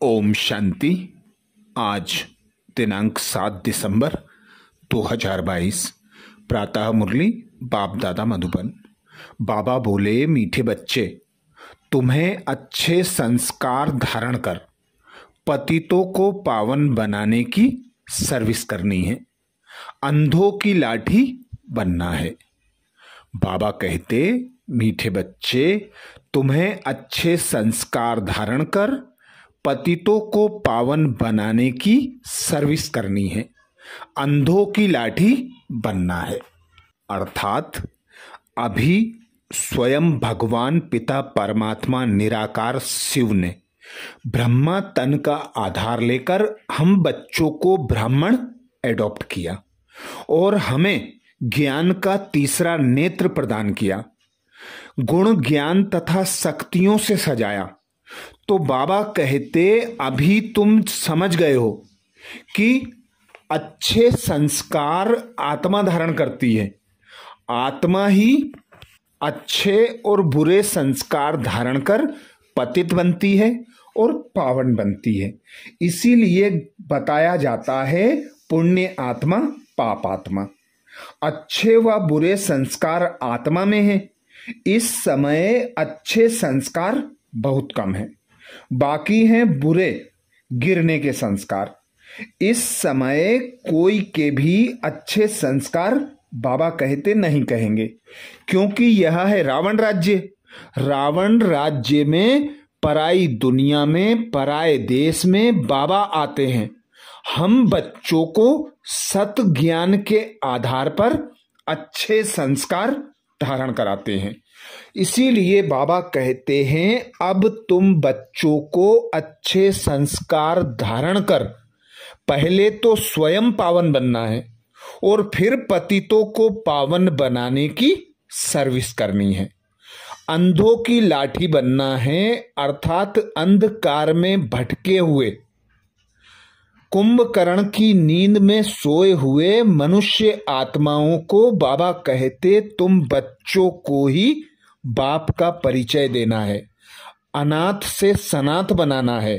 ओम शांति। आज दिनांक 7 दिसंबर 2022। प्रातः मुरली बाप दादा मधुबन। बाबा बोले, मीठे बच्चे, तुम्हें अच्छे संस्कार धारण कर पतितों को पावन बनाने की सर्विस करनी है, अंधों की लाठी बनना है। बाबा कहते, मीठे बच्चे, तुम्हें अच्छे संस्कार धारण कर पतितों को पावन बनाने की सर्विस करनी है, अंधों की लाठी बनना है। अर्थात अभी स्वयं भगवान पिता परमात्मा निराकार शिव ने ब्रह्मा तन का आधार लेकर हम बच्चों को ब्राह्मण एडॉप्ट किया और हमें ज्ञान का तीसरा नेत्र प्रदान किया, गुण ज्ञान तथा शक्तियों से सजाया। तो बाबा कहते, अभी तुम समझ गए हो कि अच्छे संस्कार आत्मा धारण करती है, आत्मा ही अच्छे और बुरे संस्कार धारण कर पतित बनती है और पावन बनती है। इसीलिए बताया जाता है पुण्य आत्मा पाप आत्मा। अच्छे व बुरे संस्कार आत्मा में है। इस समय अच्छे संस्कार बहुत कम है, बाकी हैं बुरे गिरने के संस्कार। इस समय कोई के भी अच्छे संस्कार बाबा कहते नहीं कहेंगे, क्योंकि यह है रावण राज्य। रावण राज्य में, पराई दुनिया में, पराए देश में बाबा आते हैं। हम बच्चों को सत ज्ञान के आधार पर अच्छे संस्कार धारण कराते हैं। इसीलिए बाबा कहते हैं, अब तुम बच्चों को अच्छे संस्कार धारण कर पहले तो स्वयं पावन बनना है और फिर पतितों को पावन बनाने की सर्विस करनी है। अंधों की लाठी बनना है, अर्थात अंधकार में भटके हुए, कुंभकर्ण की नींद में सोए हुए मनुष्य आत्माओं को बाबा कहते, तुम बच्चों को ही बाप का परिचय देना है, अनाथ से सनाथ बनाना है।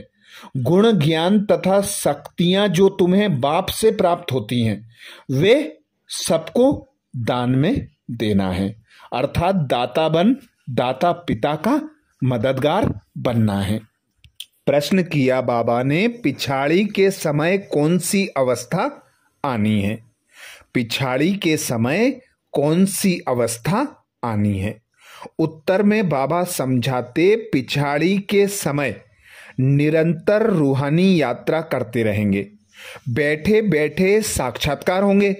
गुण ज्ञान तथा शक्तियां जो तुम्हें बाप से प्राप्त होती हैं, वे सबको दान में देना है, अर्थात दाता बन दाता पिता का मददगार बनना है। प्रश्न किया बाबा ने, पिछाड़ी के समय कौन सी अवस्था आनी है? पिछाड़ी के समय कौन सी अवस्था आनी है? उत्तर में बाबा समझाते, पिछाड़ी के समय निरंतर रूहानी यात्रा करते रहेंगे, बैठे बैठे साक्षात्कार होंगे,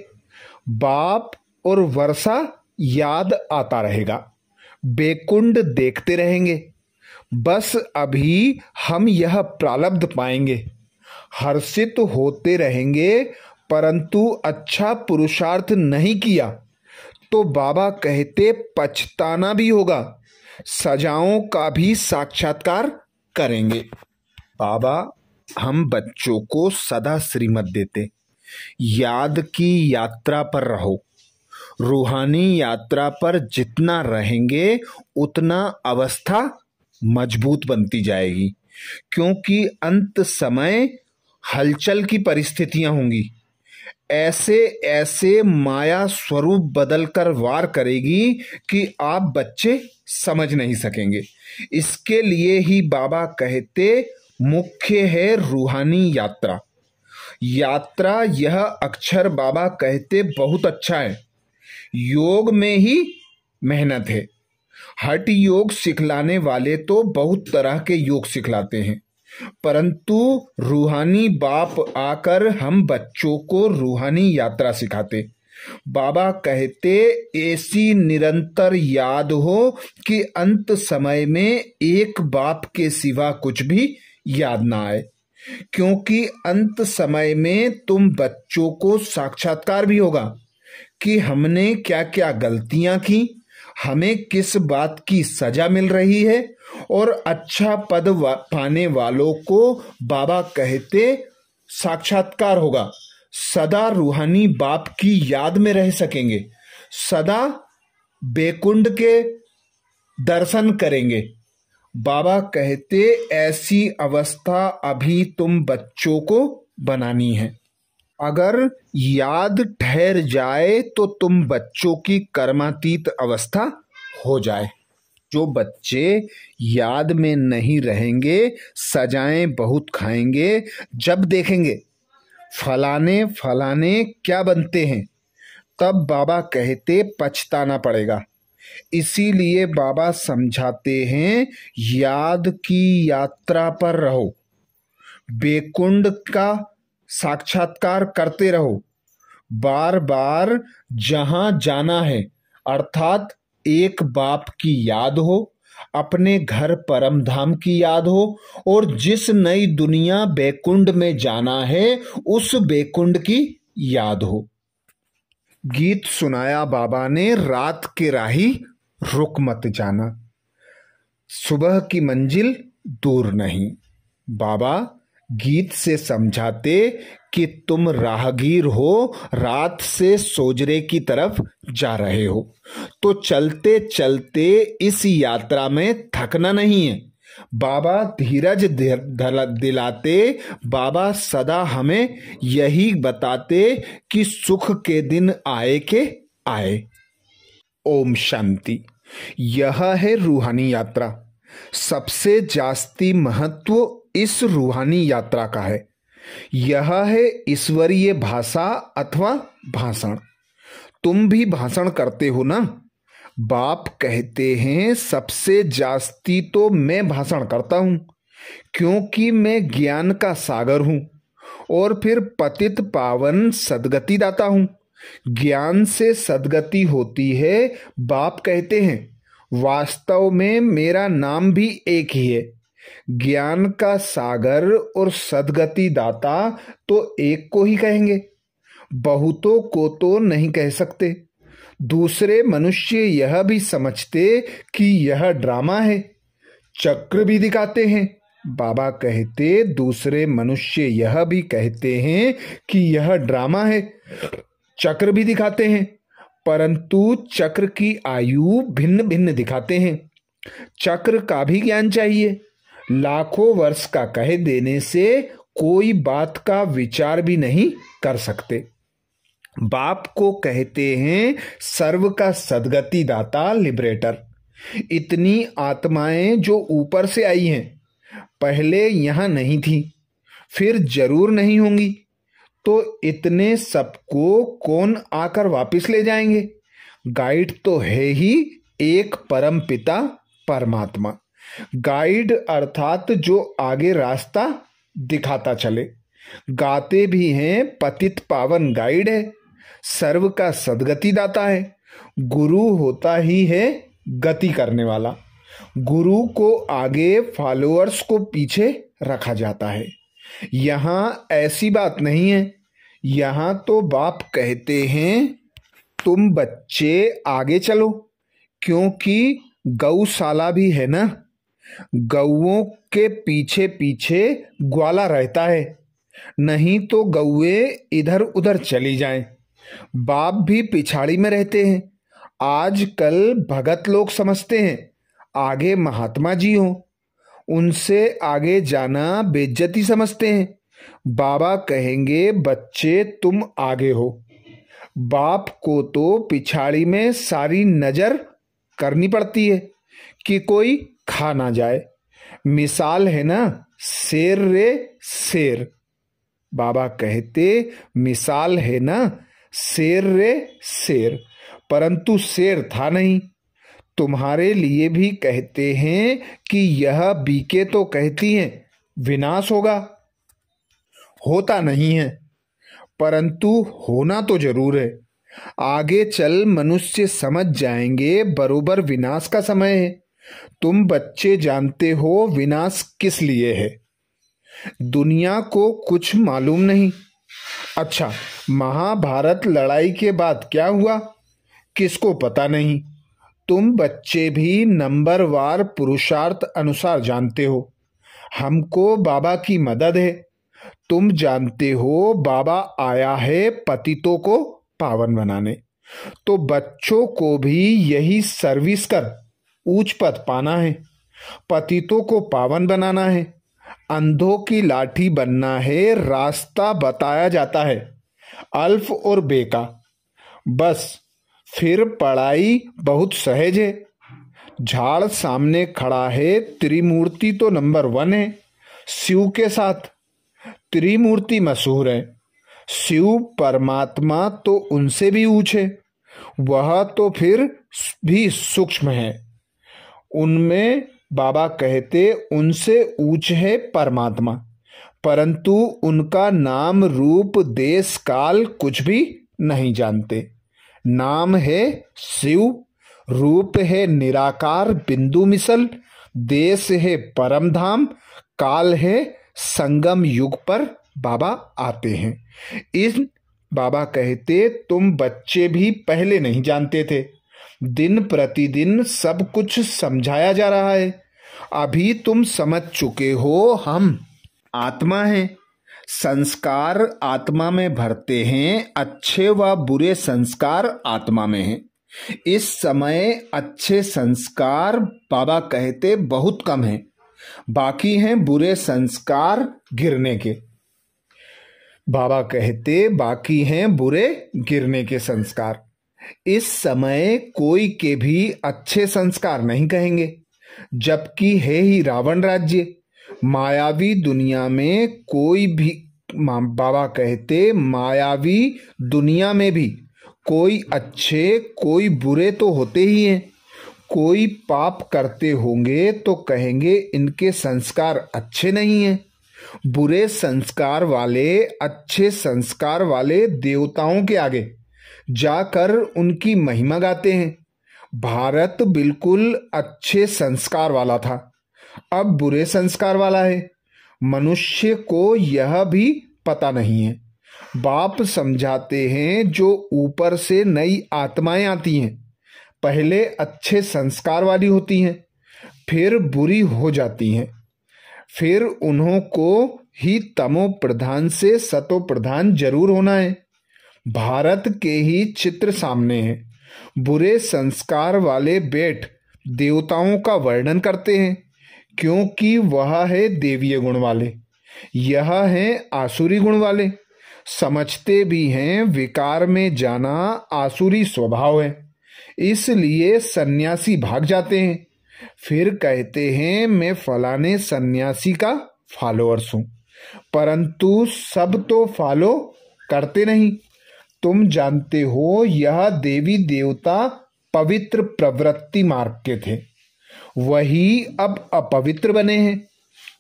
बाप और वर्षा याद आता रहेगा, बेकुंड देखते रहेंगे। बस अभी हम यह प्रारब्ध पाएंगे, हर्षित होते रहेंगे, परंतु अच्छा पुरुषार्थ नहीं किया तो बाबा कहते पछताना भी होगा, सजाओं का भी साक्षात्कार करेंगे। बाबा हम बच्चों को सदा श्रीमत देते, याद की यात्रा पर रहो। रूहानी यात्रा पर जितना रहेंगे उतना अवस्था मजबूत बनती जाएगी, क्योंकि अंत समय हलचल की परिस्थितियां होंगी। ऐसे ऐसे माया स्वरूप बदलकर वार करेगी कि आप बच्चे समझ नहीं सकेंगे। इसके लिए ही बाबा कहते, मुख्य है रूहानी यात्रा। यात्रा यह अक्षर बाबा कहते बहुत अच्छा है। योग में ही मेहनत है। हठ योग सिखलाने वाले तो बहुत तरह के योग सिखलाते हैं, परंतु रूहानी बाप आकर हम बच्चों को रूहानी यात्रा सिखाते। बाबा कहते, ऐसी निरंतर याद हो कि अंत समय में एक बाप के सिवा कुछ भी याद ना आए, क्योंकि अंत समय में तुम बच्चों को साक्षात्कार भी होगा कि हमने क्या क्या गलतियां की, हमें किस बात की सजा मिल रही है, और अच्छा पद पाने वालों को बाबा कहते साक्षात्कार होगा। सदा रूहानी बाप की याद में रह सकेंगे, सदा बेकुंड के दर्शन करेंगे बाबा कहते ऐसी अवस्था अभी तुम बच्चों को बनानी है। अगर याद ठहर जाए तो तुम बच्चों की कर्मातीत अवस्था हो जाए। जो बच्चे याद में नहीं रहेंगे सजाएं बहुत खाएंगे, जब देखेंगे फलाने फलाने क्या बनते हैं तब बाबा कहते पछताना पड़ेगा। इसीलिए बाबा समझाते हैं याद की यात्रा पर रहो, बेकुंड का साक्षात्कार करते रहो, बार बार जहां जाना है अर्थात एक बाप की याद हो, अपने घर परम धाम की याद हो और जिस नई दुनिया बेकुंड में जाना है उस बेकुंड की याद हो। गीत सुनाया बाबा ने रात के राही रुक मत जाना, सुबह की मंजिल दूर नहीं। बाबा गीत से समझाते कि तुम राहगीर हो, रात से सोजरे की तरफ जा रहे हो तो चलते चलते इस यात्रा में थकना नहीं है। बाबा धीरज दिलाते, बाबा सदा हमें यही बताते कि सुख के दिन आए के आए। ओम शांति। यह है रूहानी यात्रा। सबसे जास्ती महत्व इस रूहानी यात्रा का है। यह है ईश्वरीय भाषा अथवा भाषण। तुम भी भाषण करते हो ना। बाप कहते हैं सबसे जास्ती तो मैं भाषण करता हूं क्योंकि मैं ज्ञान का सागर हूं और फिर पतित पावन सदगति दाता हूं। ज्ञान से सदगति होती है। बाप कहते हैं वास्तव में मेरा नाम भी एक ही है। ज्ञान का सागर और सदगति दाता तो एक को ही कहेंगे, बहुतों को तो नहीं कह सकते। दूसरे मनुष्य यह भी समझते कि यह ड्रामा है, चक्र भी दिखाते हैं। बाबा कहते दूसरे मनुष्य यह भी कहते हैं कि यह ड्रामा है, चक्र भी दिखाते हैं, परंतु चक्र की आयु भिन्न भिन्न दिखाते हैं। चक्र का भी ज्ञान चाहिए। लाखों वर्ष का कह देने से कोई बात का विचार भी नहीं कर सकते। बाप को कहते हैं सर्व का सदगति दाता, लिबरेटर। इतनी आत्माएं जो ऊपर से आई हैं, पहले यहां नहीं थी, फिर जरूर नहीं होंगी, तो इतने सबको कौन आकर वापस ले जाएंगे? गाइड तो है ही एक परम पिता परमात्मा। गाइड अर्थात जो आगे रास्ता दिखाता चले। गाते भी हैं पतित पावन गाइड है, सर्व का सदगति दाता है। गुरु होता ही है गति करने वाला। गुरु को आगे, फॉलोअर्स को पीछे रखा जाता है। यहाँ ऐसी बात नहीं है। यहाँ तो बाप कहते हैं तुम बच्चे आगे चलो, क्योंकि गौशाला भी है ना। गौओं के पीछे पीछे ग्वाला रहता है, नहीं तो गौए इधर उधर चली जाएं। बाप भी पिछाड़ी में रहते हैं। आजकल भगत लोग समझते हैं आगे महात्मा जी हो, उनसे आगे जाना बेइज्जती समझते हैं। बाबा कहेंगे बच्चे तुम आगे हो। बाप को तो पिछाड़ी में सारी नजर करनी पड़ती है कि कोई खा ना जाए। मिसाल है ना, शेर रे शेर। बाबा कहते मिसाल है ना, शेर रे शेर, परंतु शेर था नहीं। तुम्हारे लिए भी कहते हैं कि यह बीके तो कहती हैं विनाश होगा, होता नहीं है, परंतु होना तो जरूर है। आगे चल मनुष्य समझ जाएंगे बरोबर विनाश का समय है। तुम बच्चे जानते हो विनाश किस लिए है। दुनिया को कुछ मालूम नहीं। अच्छा, महाभारत लड़ाई के बाद क्या हुआ किसको पता नहीं। तुम बच्चे भी नंबरवार पुरुषार्थ अनुसार जानते हो। हमको बाबा की मदद है। तुम जानते हो बाबा आया है पतितों को पावन बनाने, तो बच्चों को भी यही सर्विस कर ऊंच पद पाना है। पतितों को पावन बनाना है, अंधों की लाठी बनना है, रास्ता बताया जाता है अल्फ और बे का। बस फिर पढ़ाई बहुत सहज है। झाड़ सामने खड़ा है, त्रिमूर्ति तो नंबर 1 है। शिव के साथ त्रिमूर्ति मशहूर है। शिव परमात्मा तो उनसे भी ऊंचे, वह तो फिर भी सूक्ष्म है। उनमें बाबा कहते उनसे ऊंच है परमात्मा, परंतु उनका नाम रूप देश काल कुछ भी नहीं जानते। नाम है शिव, रूप है निराकार बिंदु मिसल, देश है परम धाम, काल है संगम युग पर बाबा आते हैं। इन बाबा कहते तुम बच्चे भी पहले नहीं जानते थे, दिन प्रतिदिन सब कुछ समझाया जा रहा है, अभी तुम समझ चुके हो। हम आत्मा हैं, संस्कार आत्मा में भरते हैं, अच्छे व बुरे संस्कार आत्मा में हैं। इस समय अच्छे संस्कार बाबा कहते बहुत कम हैं, बाकी हैं बुरे संस्कार गिरने के। बाबा कहते बाकी हैं बुरे गिरने के संस्कार। इस समय कोई के भी अच्छे संस्कार नहीं कहेंगे, जबकि है ही रावण राज्य। मायावी दुनिया में कोई भी, बाबा कहते मायावी दुनिया में भी कोई अच्छे कोई बुरे तो होते ही हैं। कोई पाप करते होंगे तो कहेंगे इनके संस्कार अच्छे नहीं हैं। बुरे संस्कार वाले अच्छे संस्कार वाले देवताओं के आगे जाकर उनकी महिमा गाते हैं। भारत बिल्कुल अच्छे संस्कार वाला था, अब बुरे संस्कार वाला है। मनुष्य को यह भी पता नहीं है। बाप समझाते हैं जो ऊपर से नई आत्माएं आती हैं, पहले अच्छे संस्कार वाली होती हैं, फिर बुरी हो जाती हैं, फिर उन्हों को ही तमो प्रधान से सतो प्रधान जरूर होना है। भारत के ही चित्र सामने है। बुरे संस्कार वाले बेट देवताओं का वर्णन करते हैं, क्योंकि वह है देवीय गुण वाले, यह है आसुरी गुण वाले। समझते भी हैं विकार में जाना आसुरी स्वभाव है, इसलिए सन्यासी भाग जाते हैं। फिर कहते हैं मैं फलाने सन्यासी का फॉलोअर्स हूं, परंतु सब तो फॉलो करते नहीं। तुम जानते हो यह देवी देवता पवित्र प्रवृत्ति मार्ग के थे, वही अब अपवित्र बने हैं।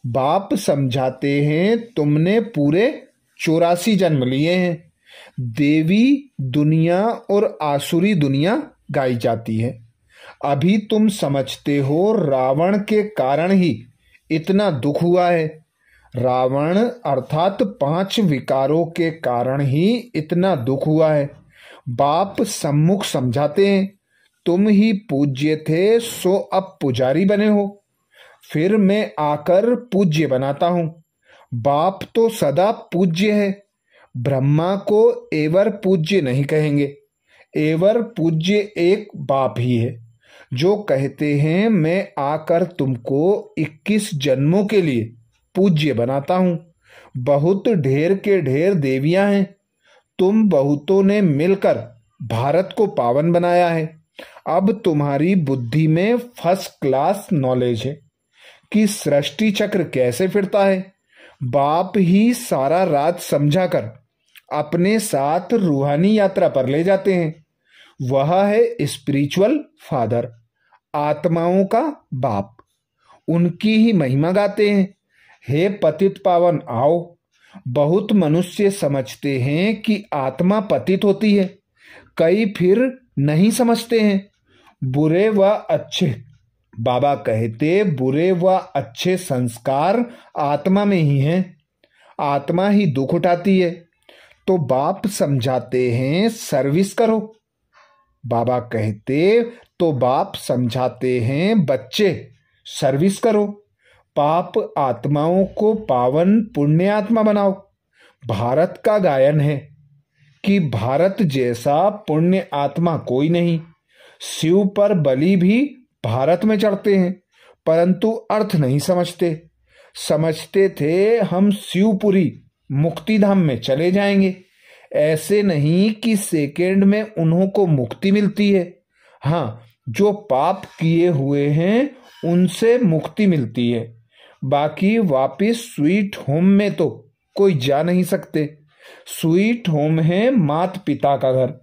बाप समझाते हैं तुमने पूरे 84 जन्म लिए हैं। देवी दुनिया और आसुरी दुनिया गाई जाती है। अभी तुम समझते हो रावण के कारण ही इतना दुख हुआ है। रावण अर्थात 5 विकारों के कारण ही इतना दुख हुआ है। बाप सम्मुख समझाते हैं तुम ही पूज्य थे, सो अब पुजारी बने हो, फिर मैं आकर पूज्य बनाता हूं। बाप तो सदा पूज्य है, ब्रह्मा को एवर पूज्य नहीं कहेंगे। एवर पूज्य एक बाप ही है, जो कहते हैं मैं आकर तुमको 21 जन्मों के लिए पूज्य बनाता हूं। बहुत ढेर के ढेर देवियां हैं, तुम बहुतों ने मिलकर भारत को पावन बनाया है। अब तुम्हारी बुद्धि में फर्स्ट क्लास नॉलेज है कि सृष्टि चक्र कैसे फिरता है। बाप ही सारा राज समझाकर अपने साथ रूहानी यात्रा पर ले जाते हैं। वह है स्पिरिचुअल फादर, आत्माओं का बाप। उनकी ही महिमा गाते हैं, हे पतित पावन आओ। बहुत मनुष्य समझते हैं कि आत्मा पतित होती है, कई फिर नहीं समझते हैं। बुरे व अच्छे, बाबा कहते बुरे व अच्छे संस्कार आत्मा में ही हैं, आत्मा ही दुख उठाती है। तो बाप समझाते हैं सर्विस करो। बाबा कहते तो बाप समझाते हैं बच्चे सर्विस करो, पाप आत्माओं को पावन पुण्य आत्मा बनाओ। भारत का गायन है कि भारत जैसा पुण्य आत्मा कोई नहीं। शिव पर बलि भी भारत में चढ़ते हैं, परंतु अर्थ नहीं समझते। समझते थे हम शिवपुरी मुक्तिधाम में चले जाएंगे। ऐसे नहीं कि सेकेंड में उन्हों को मुक्ति मिलती है। हाँ, जो पाप किए हुए हैं उनसे मुक्ति मिलती है। बाकी वापिस स्वीट होम में तो कोई जा नहीं सकते। स्वीट होम है माता पिता का घर।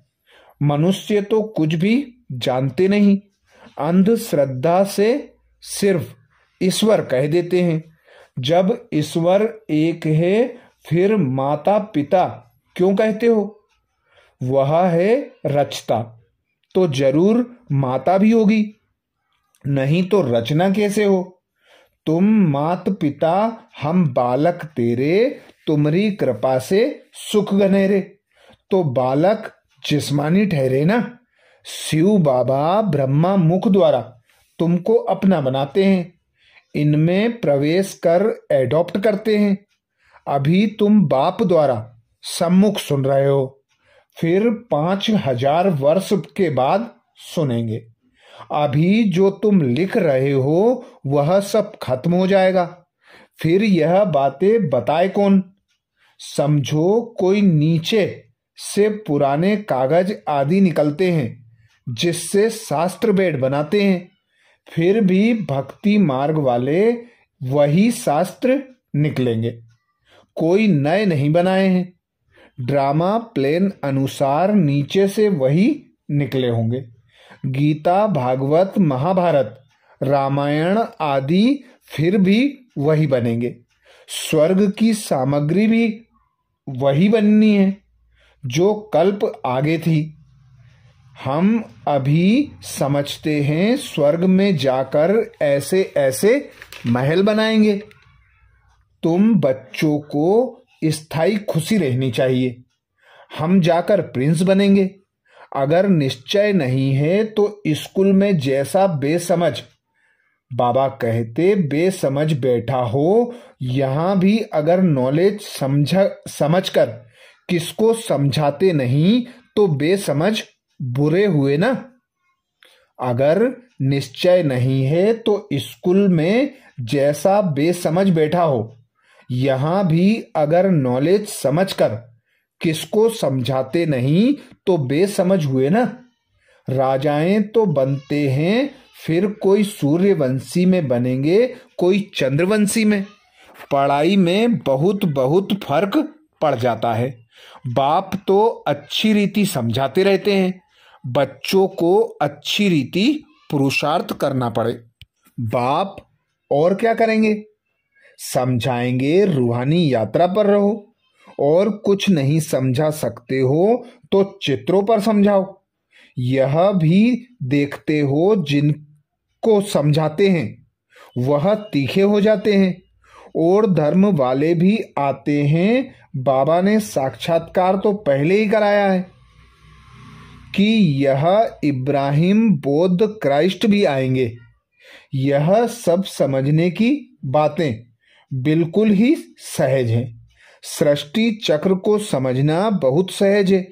मनुष्य तो कुछ भी जानते नहीं, अंधश्रद्धा से सिर्फ ईश्वर कह देते हैं। जब ईश्वर एक है फिर माता पिता क्यों कहते हो? वह है रचता, तो जरूर माता भी होगी, नहीं तो रचना कैसे हो? तुम मात पिता, हम बालक तेरे, तुम्हारी कृपा से सुख गनेरे। तो बालक जिस्मानी ठहरे ना। शिव बाबा ब्रह्मा मुख द्वारा तुमको अपना बनाते हैं, इनमें प्रवेश कर एडॉप्ट करते हैं। अभी तुम बाप द्वारा सम्मुख सुन रहे हो, फिर 5000 वर्ष के बाद सुनेंगे। अभी जो तुम लिख रहे हो वह सब खत्म हो जाएगा, फिर यह बातें बताए कौन? समझो कोई नीचे से पुराने कागज आदि निकलते हैं जिससे शास्त्र बेड बनाते हैं, फिर भी भक्ति मार्ग वाले वही शास्त्र निकलेंगे, कोई नए नहीं बनाए हैं। ड्रामा प्लेन अनुसार नीचे से वही निकले होंगे। गीता, भागवत, महाभारत, रामायण आदि फिर भी वही बनेंगे। स्वर्ग की सामग्री भी वही बननी है जो कल्प आगे थी। हम अभी समझते हैं स्वर्ग में जाकर ऐसे ऐसे महल बनाएंगे। तुम बच्चों को स्थायी खुशी रहनी चाहिए। हम जाकर प्रिंस बनेंगे। अगर निश्चय नहीं है तो स्कूल में जैसा बेसमझ, बाबा कहते बेसमझ बैठा हो, यहाँ भी अगर नॉलेज समझकर किसको समझाते नहीं तो बेसमझ बुरे हुए ना। अगर निश्चय नहीं है तो स्कूल में जैसा बेसमझ बैठा हो, यहाँ भी अगर नॉलेज समझकर किसको समझाते नहीं तो बेसमझ हुए ना। राजाएं तो बनते हैं, फिर कोई सूर्यवंशी में बनेंगे, कोई चंद्रवंशी में। पढ़ाई में बहुत बहुत फर्क पड़ जाता है। बाप तो अच्छी रीति समझाते रहते हैं, बच्चों को अच्छी रीति पुरुषार्थ करना पड़े। बाप और क्या करेंगे? समझाएंगे रूहानी यात्रा पर रहो, और कुछ नहीं समझा सकते हो तो चित्रों पर समझाओ। यह भी देखते हो जिनको समझाते हैं वह तीखे हो जाते हैं, और धर्म वाले भी आते हैं। बाबा ने साक्षात्कार तो पहले ही कराया है कि यह इब्राहिम, बुद्ध, क्राइस्ट भी आएंगे। यह सब समझने की बातें बिल्कुल ही सहज हैं। सृष्टि चक्र को समझना बहुत सहज है।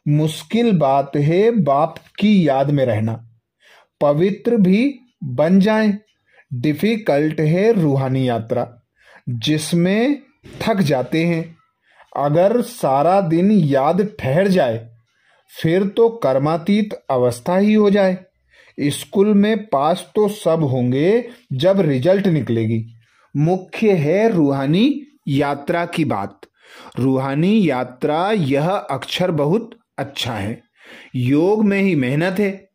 मुश्किल बात है बाप की याद में रहना। पवित्र भी बन जाएं। डिफिकल्ट है रूहानी यात्रा, जिसमें थक जाते हैं। अगर सारा दिन याद ठहर जाए फिर तो कर्मातीत अवस्था ही हो जाए। स्कूल में पास तो सब होंगे जब रिजल्ट निकलेगी। मुख्य है रूहानी यात्रा की बात। रूहानी यात्रा, यह अक्षर बहुत अच्छा है। योग में ही मेहनत है।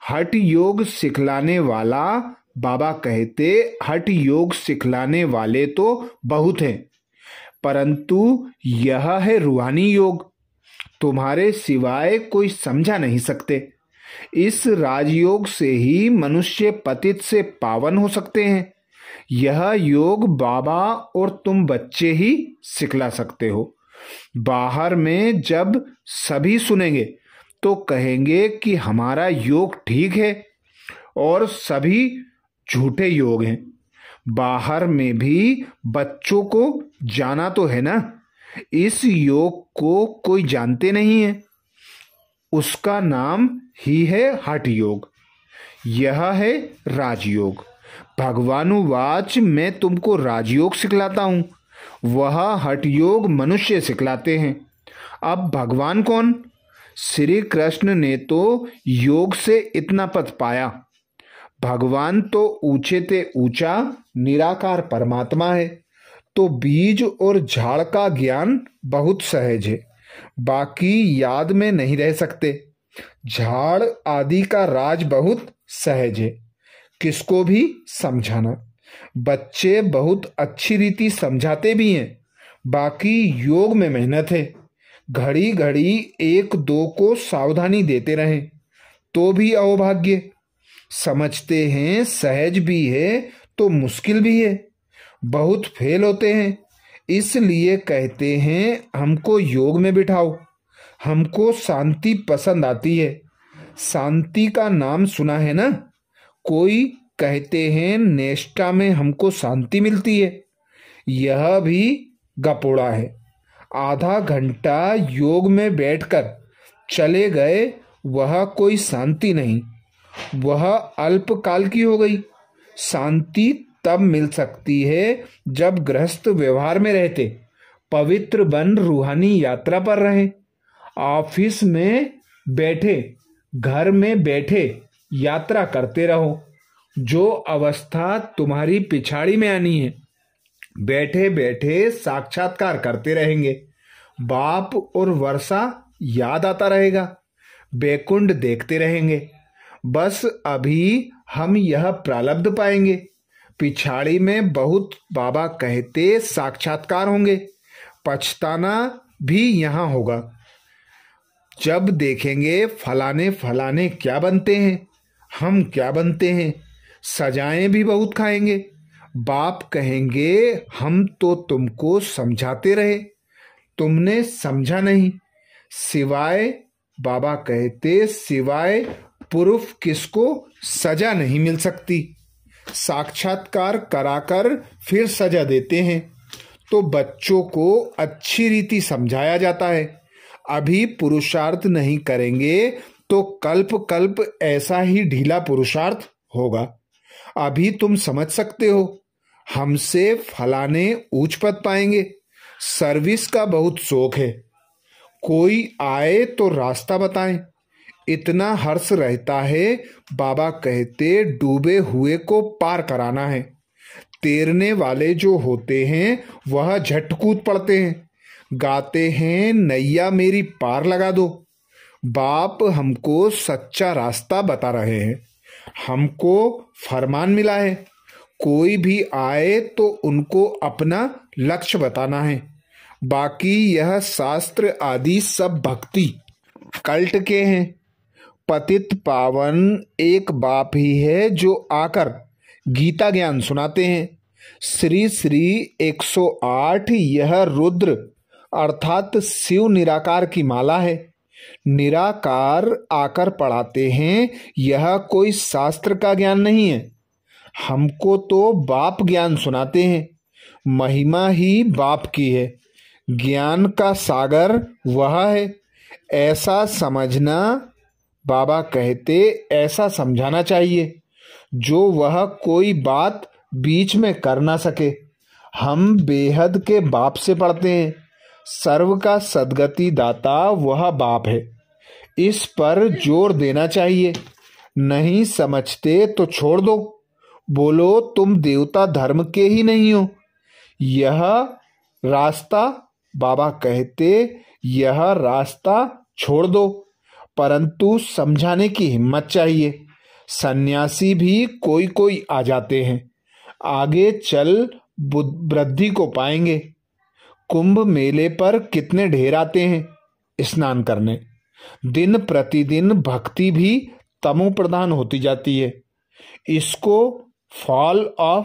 हठ योग सिखलाने वाला, बाबा कहते हठ योग सिखलाने वाले तो बहुत हैं, परंतु यह है रूहानी योग, तुम्हारे सिवाय कोई समझा नहीं सकते। इस राजयोग से ही मनुष्य पतित से पावन हो सकते हैं। यह योग बाबा और तुम बच्चे ही सिखला सकते हो। बाहर में जब सभी सुनेंगे तो कहेंगे कि हमारा योग ठीक है और सभी झूठे योग हैं। बाहर में भी बच्चों को जाना तो है ना। इस योग को कोई जानते नहीं है, उसका नाम ही है हठ योग। यह है राजयोग। भगवानुवाच, मैं तुमको राजयोग सिखलाता हूं, वह हठ योग मनुष्य सिखलाते हैं। अब भगवान कौन? श्री कृष्ण ने तो योग से इतना पद पाया। भगवान तो ऊंचे ते ऊंचा निराकार परमात्मा है। तो बीज और झाड़ का ज्ञान बहुत सहज है, बाकी याद में नहीं रह सकते। झाड़ आदि का राज बहुत सहज है, किसको भी समझाना। बच्चे बहुत अच्छी रीति समझाते भी हैं, बाकी योग में मेहनत है। घड़ी घड़ी एक दो को सावधानी देते रहें तो भी अहोभाग्य। समझते हैं सहज भी है तो मुश्किल भी है, बहुत फेल होते हैं। इसलिए कहते हैं हमको योग में बिठाओ। हमको शांति पसंद आती है। शांति का नाम सुना है ना? कोई कहते हैं नेष्टा में हमको शांति मिलती है। यह भी गपोड़ा है। आधा घंटा योग में बैठकर चले गए, वह कोई शांति नहीं, वह अल्पकाल की हो गई। शांति तब मिल सकती है जब गृहस्थ व्यवहार में रहते, पवित्र बन रूहानी यात्रा पर रहे। ऑफिस में बैठे, घर में बैठे यात्रा करते रहो। जो अवस्था तुम्हारी पिछाड़ी में आनी है, बैठे बैठे साक्षात्कार करते रहेंगे। बाप और वर्षा याद आता रहेगा, बैकुंठ देखते रहेंगे। बस अभी हम यह प्रारब्ध पाएंगे, पिछाड़ी में बहुत बाबा कहते साक्षात्कार होंगे। पछताना भी यहाँ होगा जब देखेंगे फलाने फलाने क्या बनते हैं, हम क्या बनते हैं। सजाएं भी बहुत खाएंगे। बाप कहेंगे हम तो तुमको समझाते रहे, तुमने समझा नहीं। सिवाय बाबा कहते सिवाय पुरुष किसको सजा नहीं मिल सकती। साक्षात्कार कराकर फिर सजा देते हैं। तो बच्चों को अच्छी रीति समझाया जाता है। अभी पुरुषार्थ नहीं करेंगे तो कल्प कल्प ऐसा ही ढीला पुरुषार्थ होगा। अभी तुम समझ सकते हो, हमसे फलाने ऊंच पद पाएंगे। सर्विस का बहुत शौक है, कोई आए तो रास्ता बताएं, इतना हर्ष रहता है। बाबा कहते डूबे हुए को पार कराना है। तैरने वाले जो होते हैं वह झटकूद पड़ते हैं, गाते हैं नैया मेरी पार लगा दो। बाप हमको सच्चा रास्ता बता रहे हैं, हमको फरमान मिला है। कोई भी आए तो उनको अपना लक्ष्य बताना है। बाकी यह शास्त्र आदि सब भक्ति कल्ट के हैं। पतित पावन एक बाप ही है जो आकर गीता ज्ञान सुनाते हैं। श्री श्री 108 यह रुद्र अर्थात शिव निराकार की माला है। निराकार आकर पढ़ाते हैं, यह कोई शास्त्र का ज्ञान नहीं है। हमको तो बाप ज्ञान सुनाते हैं, महिमा ही बाप की है। ज्ञान का सागर वह है, ऐसा समझना। बाबा कहते ऐसा समझाना चाहिए जो वह कोई बात बीच में कर ना सके। हम बेहद के बाप से पढ़ते हैं, सर्व का सद्गति दाता वह बाप है। इस पर जोर देना चाहिए। नहीं समझते तो छोड़ दो, बोलो तुम देवता धर्म के ही नहीं हो। यह रास्ता बाबा कहते यह रास्ता छोड़ दो, परंतु समझाने की हिम्मत चाहिए। सन्यासी भी कोई कोई आ जाते हैं, आगे चल वृद्धि को पाएंगे। कुंभ मेले पर कितने ढेर आते हैं स्नान करने। दिन प्रतिदिन भक्ति भी तमो प्रधान होती जाती है। इसको फॉल ऑफ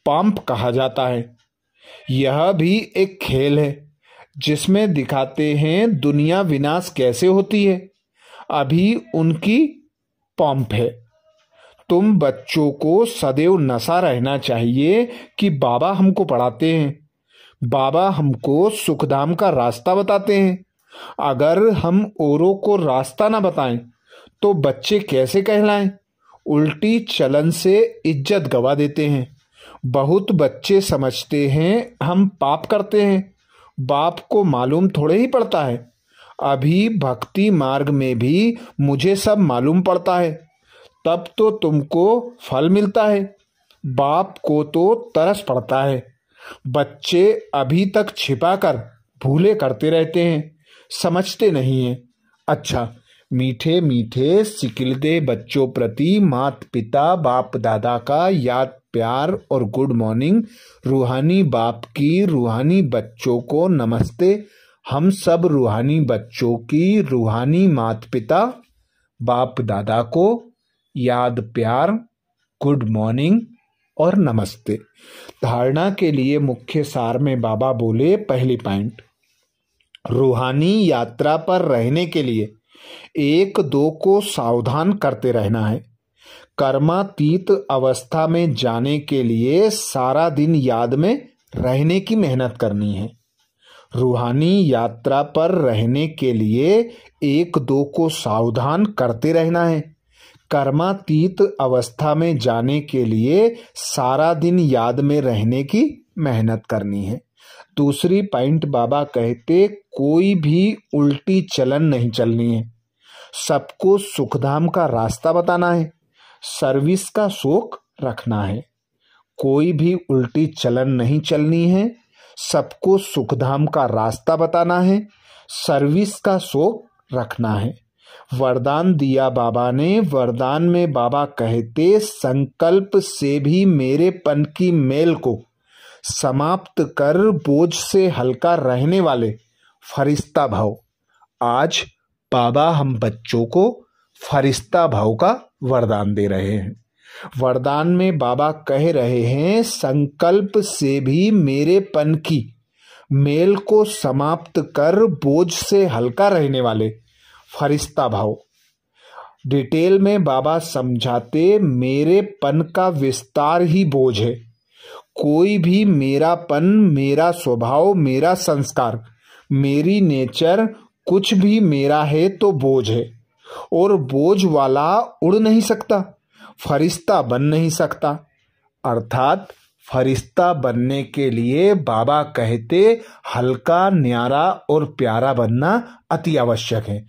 पंप कहा जाता है। यह भी एक खेल है जिसमें दिखाते हैं दुनिया विनाश कैसे होती है। अभी उनकी पंप है। तुम बच्चों को सदैव नशा रहना चाहिए कि बाबा हमको पढ़ाते हैं, बाबा हमको सुखधाम का रास्ता बताते हैं। अगर हम औरों को रास्ता ना बताएं तो बच्चे कैसे कहलाएं? उल्टी चलन से इज्जत गवा देते हैं। बहुत बच्चे समझते हैं हम पाप करते हैं, बाप को मालूम थोड़े ही पड़ता है। अभी भक्ति मार्ग में भी मुझे सब मालूम पड़ता है, तब तो तुमको फल मिलता है, बाप को तो तरस पड़ता है। बच्चे अभी तक छिपाकर भूले करते रहते हैं, समझते नहीं हैं। अच्छा, मीठे मीठे सिकिलदे बच्चों प्रति माता पिता बाप दादा का याद प्यार और गुड मॉर्निंग। रूहानी बाप की रूहानी बच्चों को नमस्ते। हम सब रूहानी बच्चों की रूहानी माता पिता बाप दादा को याद प्यार गुड मॉर्निंग और नमस्ते। धारणा के लिए मुख्य सार में बाबा बोले, पहली पॉइंट, रूहानी यात्रा पर रहने के लिए 1-2 को सावधान करते रहना है। कर्मातीत अवस्था में जाने के लिए सारा दिन याद में रहने की मेहनत करनी है। रूहानी यात्रा पर रहने के लिए 1-2 को सावधान करते रहना है। कर्मातीत अवस्था में जाने के लिए सारा दिन याद में रहने की मेहनत करनी है। दूसरी पॉइंट बाबा कहते, कोई भी उल्टी चलन नहीं चलनी है। सबको सुखधाम का रास्ता बताना है, सर्विस का शौक रखना है। कोई भी उल्टी चलन नहीं चलनी है, सबको सुखधाम का रास्ता बताना है, सर्विस का शौक रखना है। वरदान दिया बाबा ने। वरदान में बाबा कहते, संकल्प से भी मेरेपन की मेल को समाप्त कर बोझ से हल्का रहने वाले फरिश्ता भाव। आज बाबा हम बच्चों को फरिश्ता भाव का वरदान दे रहे हैं। वरदान में बाबा कह रहे हैं, संकल्प से भी मेरेपन की मेल को समाप्त कर बोझ से हल्का रहने वाले फरिश्ता भाव। डिटेल में बाबा समझाते, मेरेपन का विस्तार ही बोझ है। कोई भी मेरापन, मेरा स्वभाव, मेरा संस्कार, मेरी नेचर कुछ भी मेरा है तो बोझ है, और बोझ वाला उड़ नहीं सकता, फरिश्ता बन नहीं सकता। अर्थात फरिश्ता बनने के लिए बाबा कहते, हल्का न्यारा और प्यारा बनना अति आवश्यक है,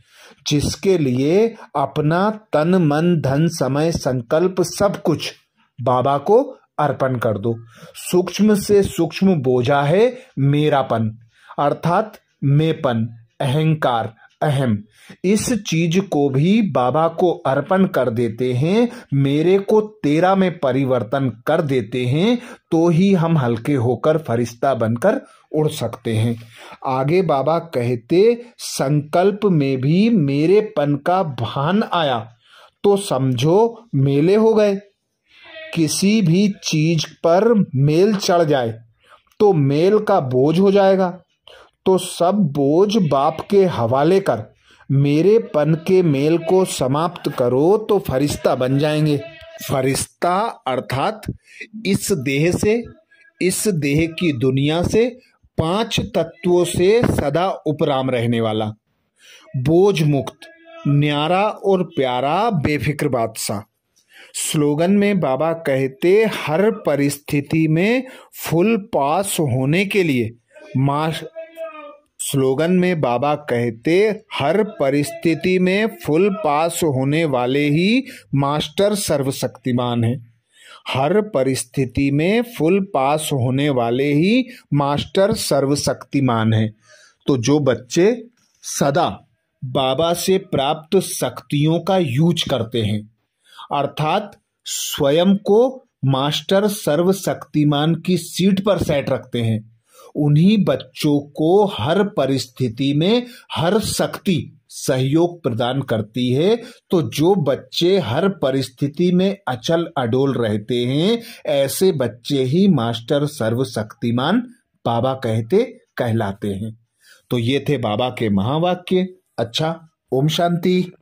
जिसके लिए अपना तन मन धन समय संकल्प सब कुछ बाबा को अर्पण कर दो। सूक्ष्म से सूक्ष्म बोझा है मेरापन, अर्थात मेपन, अहंकार, अहम। इस चीज को भी बाबा को अर्पण कर देते हैं, मेरे को तेरा में परिवर्तन कर देते हैं, तो ही हम हल्के होकर फरिश्ता बनकर उड़ सकते हैं। आगे बाबा कहते, संकल्प में भी मेरेपन का भान आया तो समझो मेले हो गए। किसी भी चीज पर मेल चढ़ जाए तो मेल का बोझ हो जाएगा, तो सब बोझ बाप के हवाले कर मेरेपन के मेल को समाप्त करो तो फरिश्ता बन जाएंगे। फरिश्ता अर्थात इस देह से, इस देह की दुनिया से, 5 तत्वों से सदा उपराम रहने वाला, बोझ मुक्त, न्यारा और प्यारा, बेफिक्र बादशाह। स्लोगन में बाबा कहते, हर परिस्थिति में फुल पास होने के लिए स्लोगन में बाबा कहते, हर परिस्थिति में फुल पास होने वाले ही मास्टर सर्वशक्तिमान है। हर परिस्थिति में फुल पास होने वाले ही मास्टर सर्वशक्तिमान है। तो जो बच्चे सदा बाबा से प्राप्त शक्तियों का यूज करते हैं, अर्थात स्वयं को मास्टर सर्वशक्तिमान की सीट पर सेट रखते हैं, उन्हीं बच्चों को हर परिस्थिति में हर शक्ति सहयोग प्रदान करती है। तो जो बच्चे हर परिस्थिति में अचल अडोल रहते हैं, ऐसे बच्चे ही मास्टर सर्वशक्तिमान बाबा कहते कहलाते हैं। तो ये थे बाबा के महावाक्य। अच्छा, ओम शांति।